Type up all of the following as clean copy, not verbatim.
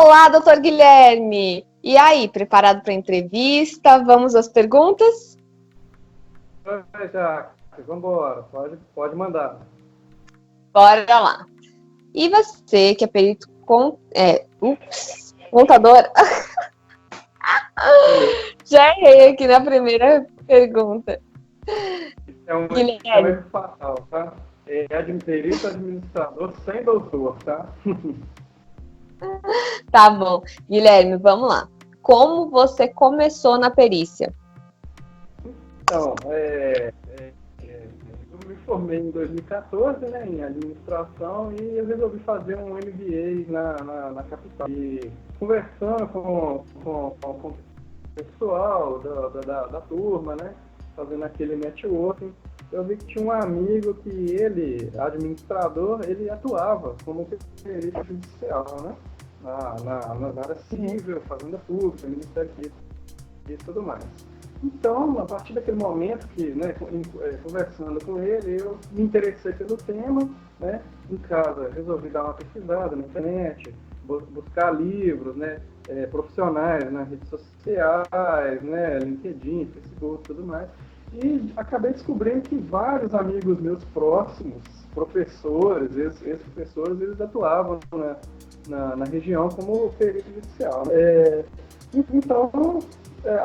Olá, doutor Guilherme! E aí, preparado para a entrevista? Vamos às perguntas? Oi, Jaque, vamos embora, pode mandar. Bora lá. E você, que é perito contador, Beleza. já errei aqui na primeira pergunta. É um Guilherme, erro fatal, tá? É perito administrador sem doutor, tá? tá bom. Guilherme, vamos lá. Como você começou na perícia? Então, eu me formei em 2014, né, em administração, e eu resolvi fazer um MBA na capital. E conversando com o pessoal da turma, né, fazendo aquele networking, eu vi que tinha um amigo que ele, administrador, ele atuava como perito judicial, né, na área civil, fazenda pública, Ministério Público e tudo mais. Então, a partir daquele momento que, né, conversando com ele, eu me interessei pelo tema, né, em casa resolvi dar uma pesquisada na internet, buscar livros, né, profissionais nas redes sociais, né, LinkedIn, Facebook, tudo mais, e acabei descobrindo que vários amigos meus próximos, professores, ex-professores, eles atuavam na região como perito judicial. Então,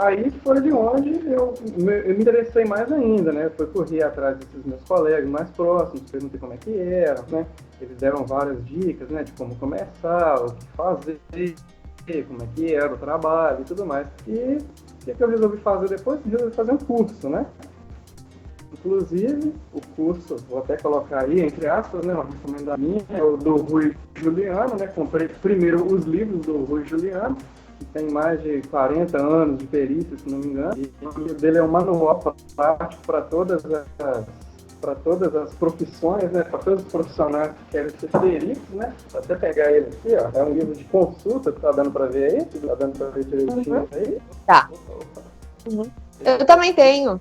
aí foi de onde eu me interessei mais ainda, né? Foi correr atrás desses meus colegas mais próximos, perguntei como é que era, né? Eles deram várias dicas, né? De como começar, o que fazer, como é que era o trabalho e tudo mais. E o que eu resolvi fazer depois? Resolvi fazer um curso, né? Inclusive, o curso, vou até colocar aí, entre aspas, né, uma recomendada minha, é o do Rui Juliano, né? Comprei primeiro os livros do Rui Juliano, que tem mais de 40 anos de perícia, se não me engano, e o dele é um manual prático para todas as profissões, né, para todos os profissionais que querem ser peritos, né, vou até pegar ele aqui, ó, é um livro de consulta, tá dando para ver aí? Tá dando para ver direitinho aí? Tá. Uhum. Eu também tenho.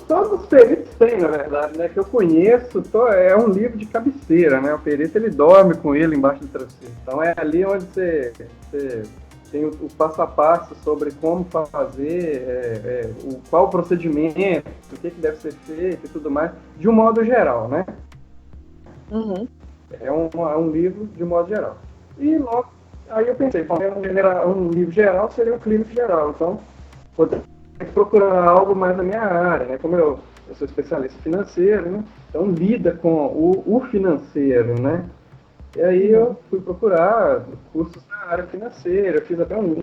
Todos os peritos têm, na verdade, né? Que eu conheço, é um livro de cabeceira, né? O perito, ele dorme com ele embaixo do travesseiro. Então é ali onde você tem o passo a passo sobre como fazer, qual o procedimento, o que deve ser feito e tudo mais, de um modo geral, né? Uhum. É um livro de um modo geral. E logo, aí eu pensei, bom, um livro geral seria um clínico geral, então poderia procurar algo mais na minha área, né? Como eu sou especialista financeiro, né? Então lida com o financeiro, né? E aí eu fui procurar cursos na área financeira, eu fiz até um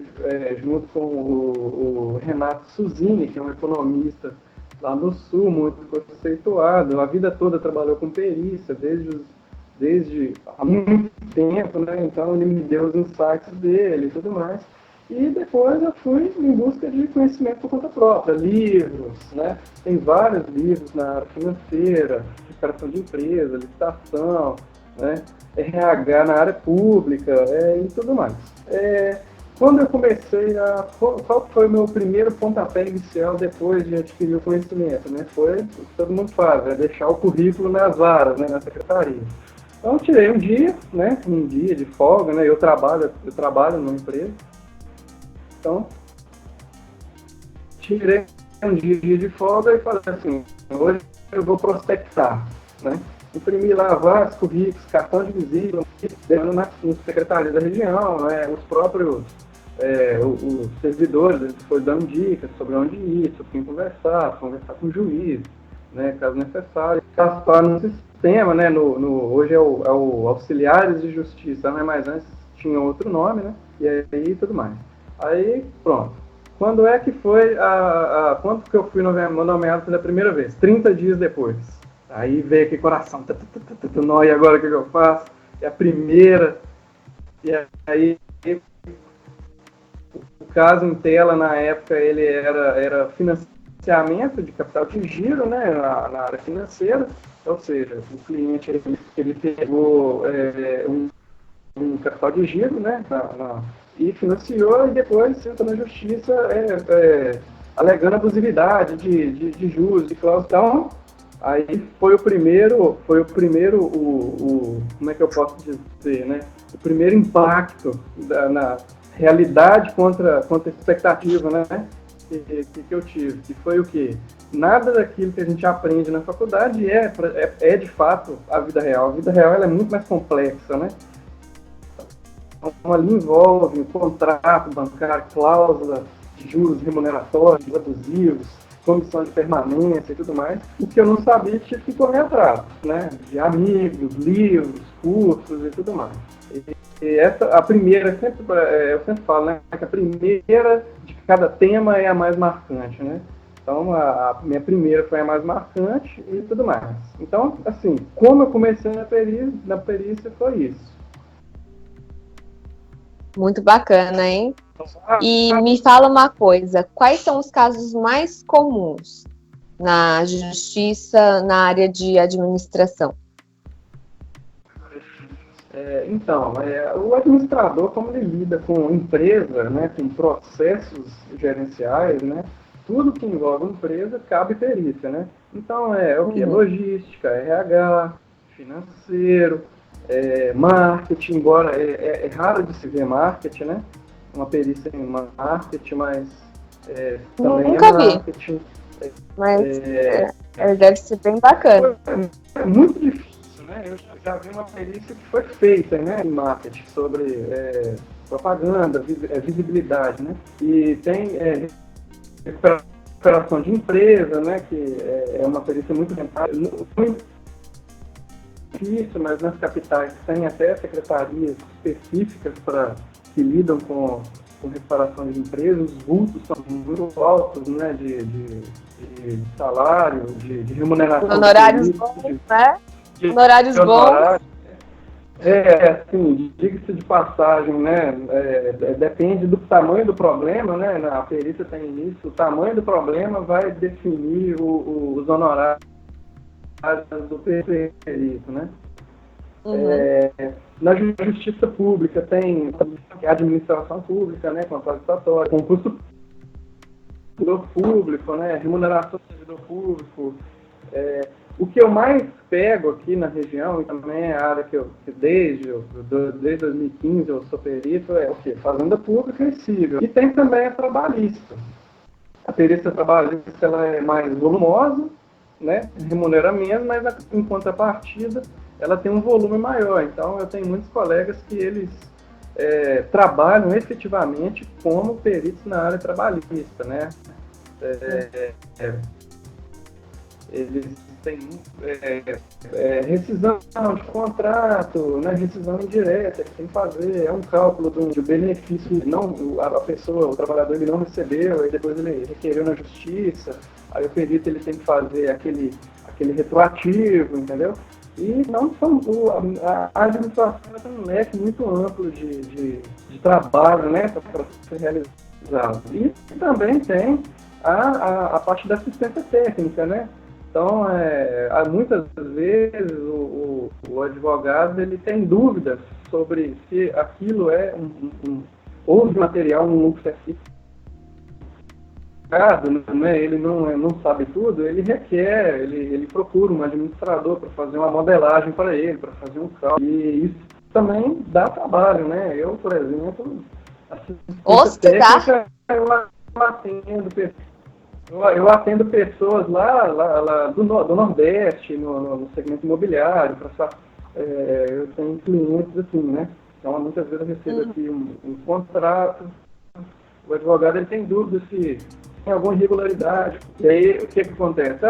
junto com o Renato Suzini, que é um economista lá no Sul, muito conceituado, a vida toda trabalhou com perícia, desde há muito tempo, né? Então ele me deu os insights dele e tudo mais. E depois eu fui em busca de conhecimento por conta própria, livros, né? Tem vários livros na área financeira, declaração de empresa, licitação, né? RH na área pública e tudo mais. Quando eu comecei qual foi o meu primeiro pontapé inicial depois de adquirir o conhecimento, né? Foi o que todo mundo faz, deixar o currículo nas varas, né? Na secretaria. Então eu tirei um dia, né? Um dia de folga, né? Eu trabalho numa empresa. Então, tirei um dia de folga e falei assim, hoje eu vou prospectar, né? Imprimi lá vários currículos, cartão de visita, dando na secretaria da região, né? Os próprios os servidores, eles foram dando dicas sobre onde ir, sobre quem conversar com o juiz, né? Caso necessário. Passar no sistema, né? Hoje é o Auxiliares de Justiça, né? Mas antes tinha outro nome, né? E aí tudo mais. Aí, pronto. Quando é que foi quando que eu fui nomeado pela primeira vez? 30 dias depois. Aí veio aquele coração. E agora o que eu faço? É a primeira. E aí, o caso em tela, na época, ele era financiamento de capital de giro, né? Na área financeira. Ou seja, o cliente ele pegou um capital de giro, né? E financiou e depois entra na justiça alegando abusividade de juros, de cláusula. Então, Aí foi o primeiro, como é que eu posso dizer, né? O primeiro impacto na realidade contra a expectativa, né? Que eu tive, que foi o quê? Nada daquilo que a gente aprende na faculdade é de fato a vida real. A vida real ela é muito mais complexa, né? Então, ali envolve o contrato bancário, cláusula de juros remuneratórios, abusivos, comissão de permanência e tudo mais. O que eu não sabia, tive que correr atrás, né? De amigos, livros, cursos e tudo mais. E a primeira, eu sempre falo, né? Que a primeira de cada tema é a mais marcante, né? Então, a minha primeira foi a mais marcante e tudo mais. Então, assim, como eu comecei na perícia foi isso. Muito bacana, hein? E me fala uma coisa, quais são os casos mais comuns na justiça, na área de administração? O administrador, como ele lida com empresa, né, com processos gerenciais, né, tudo que envolve empresa cabe perícia, né? Então, o que? Logística, RH, financeiro, marketing, embora é raro de se ver marketing, né? Uma perícia em marketing, mas também Nunca marketing. Mas deve ser bem bacana. É muito difícil, né? Eu já vi uma perícia que foi feita, né, em marketing sobre propaganda, visibilidade, né? E tem recuperação de empresa, né? Que é uma perícia muito rentável. Difícil, mas nas capitais tem até secretarias específicas que lidam com recuperação de empresas. Os vultos são muito altos, né, de salário, de remuneração. Honorários bons, né? Honorários bons. Assim, diga-se de passagem, né, depende do tamanho do problema, né, na perícia tem isso, o tamanho do problema vai definir os honorários do perito, né? Na justiça pública tem a administração pública, né, controle estatório, concurso do servidor público, né, remuneração do servidor público. O que eu mais pego aqui na região, e também é a área que desde 2015 eu sou perito, é o quê? Fazenda pública e civil. E tem também a trabalhista. A perícia trabalhista ela é mais volumosa, né, remunera menos, mas em contrapartida ela tem um volume maior. Então eu tenho muitos colegas que eles trabalham efetivamente como peritos na área trabalhista, né? Eles têm rescisão de contrato, né, rescisão indireta que tem que fazer, é um cálculo de benefício, a pessoa, o trabalhador, ele não recebeu, aí depois ele requereu na justiça, aí o perito ele tem que fazer aquele retroativo, entendeu? E não são, a administração tem um leque muito amplo de trabalho, né, para ser realizado. E também tem a parte da assistência técnica, né? Então, muitas vezes o advogado ele tem dúvidas sobre se aquilo ou de material um lucro certificado, né? Ele não sabe tudo, ele requer, ele procura um administrador para fazer uma modelagem para ele, para fazer um cálculo. E isso também dá trabalho, né? Eu, por exemplo, assistência técnica, eu atendo pessoas lá do Nordeste, no segmento imobiliário, eu tenho clientes assim, né? Então, muitas vezes eu recebo aqui um contrato, o advogado ele tem dúvida se tem alguma irregularidade. E aí, o que acontece?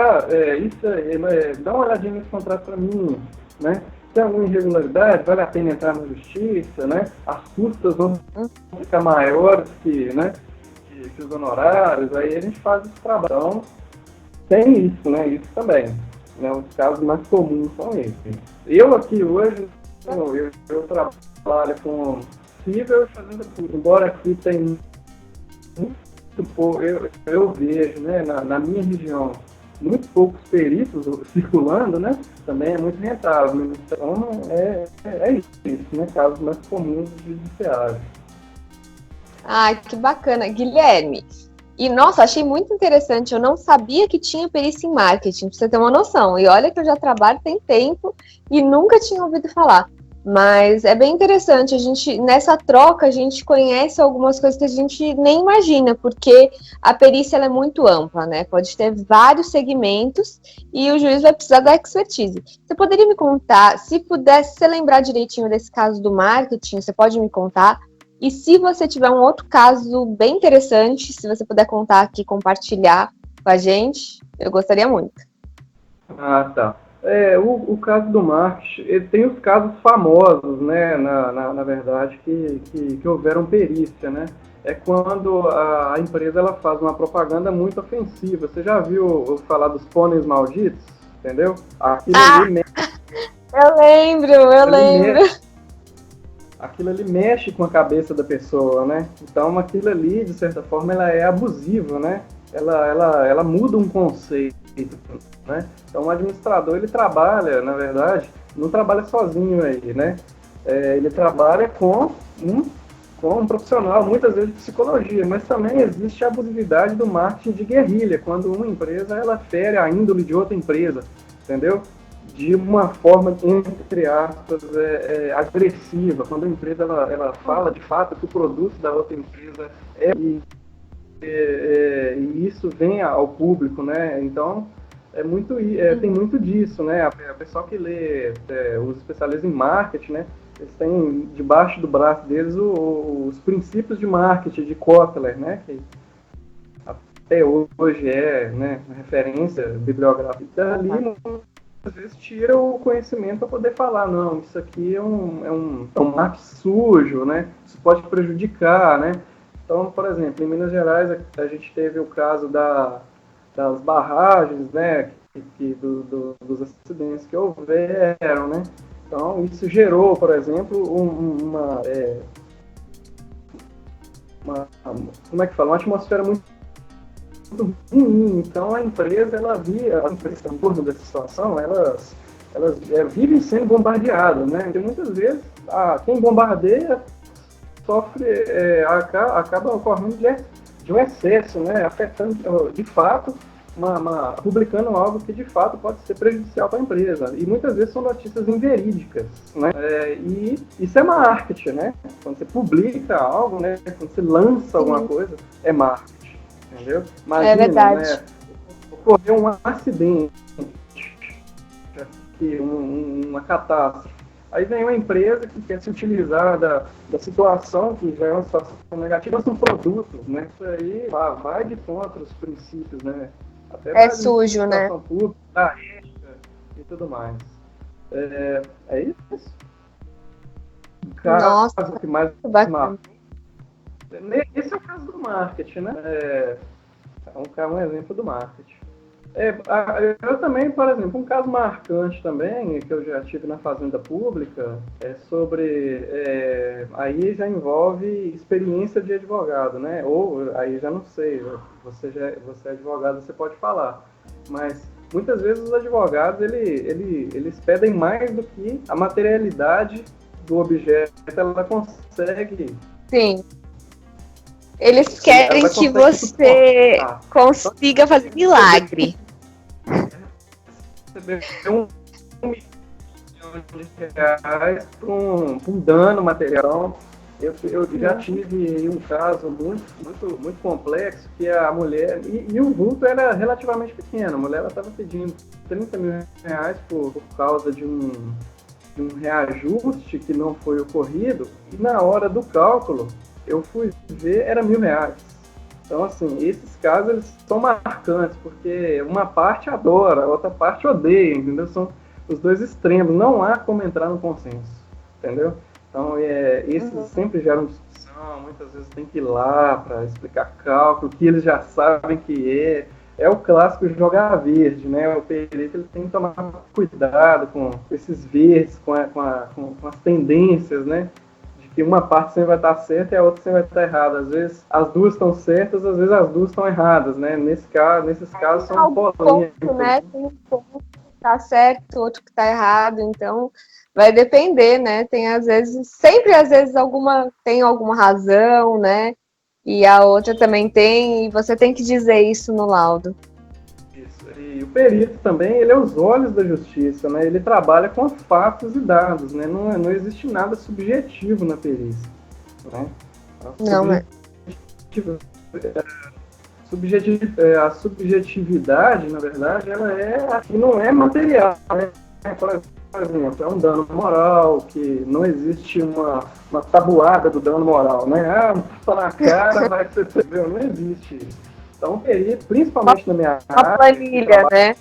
Dá uma olhadinha nesse contrato para mim, né? Se tem alguma irregularidade, vale a pena entrar na justiça, né? As custas vão ficar maiores que os honorários, aí a gente faz esse trabalho. Então, tem isso, né? Isso também. Né? Os casos mais comuns são esses. Eu aqui hoje, eu trabalho com civil e fazenda pública. Embora aqui tem muito pouco, eu vejo, né, na minha região, muito poucos peritos circulando, né? Também é muito rentável. Então, é isso, né? Casos mais comuns de judiciário. Ai, que bacana. Guilherme, E, nossa, achei muito interessante. Eu não sabia que tinha perícia em marketing, pra você ter uma noção. E olha que eu já trabalho tem tempo e nunca tinha ouvido falar. Mas é bem interessante. A gente, nessa troca, a gente conhece algumas coisas que a gente nem imagina, porque a perícia ela é muito ampla, né? Pode ter vários segmentos e o juiz vai precisar da expertise. Você poderia me contar, se pudesse você lembrar direitinho desse caso do marketing, você pode me contar? E se você tiver um outro caso bem interessante, se você puder contar aqui, compartilhar com a gente, eu gostaria muito. Ah, tá. O caso do marketing, ele tem os casos famosos, né, na verdade, que houveram perícia, né? É quando a empresa ela faz uma propaganda muito ofensiva. Você já viu falar dos pôneis malditos? Entendeu? Aquilo ali, Eu lembro. aquilo ali mexe com a cabeça da pessoa, né? Então aquilo ali, de certa forma, ela é abusiva, né? Ela muda um conceito, né? Então o administrador, ele trabalha, na verdade, não trabalha sozinho aí, né? Ele trabalha com um profissional, muitas vezes de psicologia, mas também existe a abusividade do marketing de guerrilha, quando uma empresa, ela fere a índole de outra empresa, entendeu? De uma forma, entre aspas, agressiva, quando a empresa ela fala de fato que o produto da outra empresa e isso vem ao público, né? Então tem muito disso, né? A pessoa que lê os especialistas em marketing, né? Eles têm debaixo do braço deles os princípios de marketing de Kotler, né? Que até hoje é, né, referência bibliográfica. Dali, às vezes tira o conhecimento para poder falar, não, isso aqui é um marketing sujo, né? Isso pode prejudicar, né? Então, por exemplo, em Minas Gerais a gente teve o caso das barragens, né? Dos acidentes que houveram, né? Então, isso gerou, por exemplo, como é que fala? Uma atmosfera muito ruim. Então, a empresa, ela via, a empresa em torno dessa situação, elas vivem sendo bombardeadas, né? Porque muitas vezes, quem bombardeia sofre, acaba ocorrendo de um excesso, né? Afetando, de fato, publicando algo que de fato pode ser prejudicial para a empresa. E muitas vezes são notícias inverídicas, né? E isso é marketing, né? Quando você publica algo, né? Quando você lança alguma coisa, é marketing, entendeu? Imagina, É verdade. né? Ocorreu um acidente, uma catástrofe. Aí vem uma empresa que quer se utilizar da situação, que já é uma situação negativa, um produto, né? Isso aí vai de contra os princípios, né? Até sujo, né? Pública, da ética e tudo mais. É isso? Nossa, que mais bacana. Esse é o caso do marketing, né? É um exemplo do marketing. Eu também, por exemplo, um caso marcante também, que eu já tive na Fazenda Pública, aí já envolve experiência de advogado, né? Ou, aí já não sei, você é advogado, você pode falar. Mas, muitas vezes, os advogados, eles pedem mais do que a materialidade do objeto, ela consegue... Sim. Eles querem que você consiga fazer milagre. Receber R$1 milhão para um dano material. Eu já tive um caso muito complexo, que a mulher, e o vulto era relativamente pequeno, a mulher estava pedindo R$30 mil por causa de um reajuste que não foi ocorrido, e na hora do cálculo, eu fui ver, era R$1.000. Então, assim, esses casos eles são marcantes, porque uma parte adora, a outra parte odeia, entendeu? São os dois extremos, não há como entrar no consenso, entendeu? Então, esses sempre geram discussão, muitas vezes tem que ir lá para explicar cálculo, que eles já sabem que é o clássico jogar verde, né? O perito ele tem que tomar cuidado com esses verdes, com as tendências, né? Que uma parte sempre vai estar certa e a outra sempre vai estar errada. Às vezes as duas estão certas, às vezes as duas estão erradas, né? Nesses casos são polêmicos. Né? Tem um ponto que está certo, outro que está errado, então vai depender, né? Tem às vezes, sempre às vezes tem alguma razão, né? e a outra também tem, e você tem que dizer isso no laudo. Isso. E o perito também, ele é os olhos da justiça, né? Ele trabalha com fatos e dados, né? Não existe nada subjetivo na perícia, né? A subjetividade, na verdade, ela não é material, né? Por exemplo, é um dano moral, que não existe uma tabuada do dano moral, né? Só na cara vai ser, não existe isso. Então, perito, principalmente na minha área... Uma planilha, né?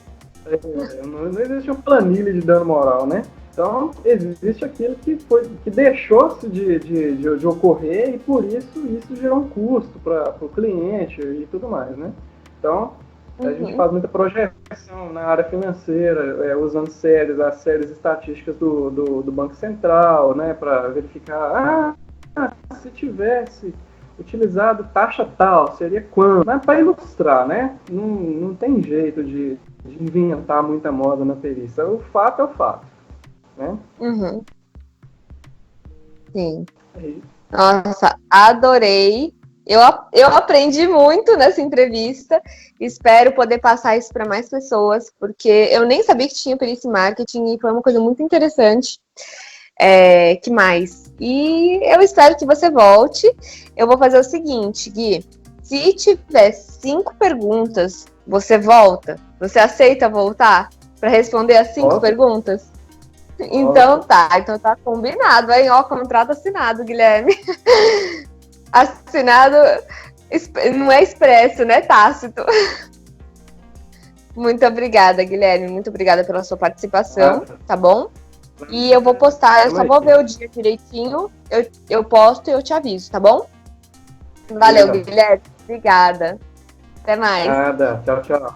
Não existe uma planilha de dano moral, né? Então, existe aquilo que deixou-se de ocorrer e, por isso gerou um custo para o cliente e tudo mais, né? Então, a gente faz muita projeção na área financeira, usando as séries estatísticas do Banco Central, né? Para verificar, se tivesse utilizado taxa tal, seria quanto? Mas para ilustrar, né? Não tem jeito de inventar muita moda na perícia. O fato é o fato, né? Sim. Nossa, adorei. Eu aprendi muito nessa entrevista. Espero poder passar isso para mais pessoas, porque eu nem sabia que tinha perícia em marketing e foi uma coisa muito interessante. Que mais? E eu espero que você volte. Eu vou fazer o seguinte, Gui. Se tiver 5 perguntas, você volta? Você aceita voltar para responder as 5 perguntas? Então tá combinado, hein? Ó, contrato assinado, Guilherme. Assinado, não é expresso, né? Tácito. Muito obrigada, Guilherme. Muito obrigada pela sua participação, tá bom? E eu vou postar, eu só vou ver o dia direitinho. Eu posto e eu te aviso, tá bom? Valeu, Guilherme. Obrigada. Até mais. Nada. Tchau, tchau.